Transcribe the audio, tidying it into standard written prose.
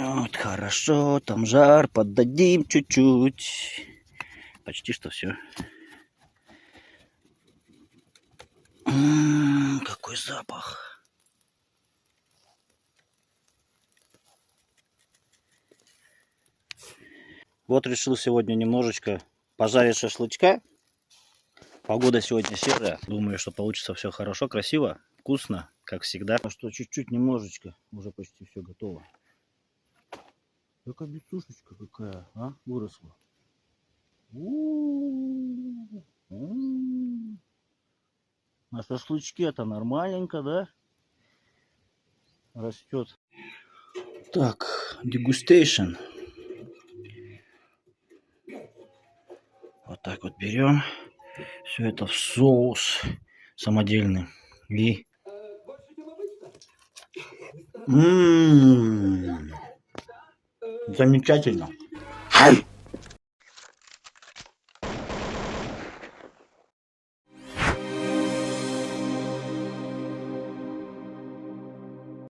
Вот, хорошо, там жар, поддадим чуть-чуть. Почти что все. Какой запах. Вот решил сегодня немножечко пожарить шашлычка. Погода сегодня серая. Думаю, что получится все хорошо, красиво, вкусно, как всегда. Ну что, чуть-чуть, немножечко. Уже почти все готово. Какая бесушечка какая, а? Выросла. На шашлычке-то нормальненько, да? Растет. Так, дегустейшн. Вот так вот берем. Все это в соус самодельный. И... Замечательно.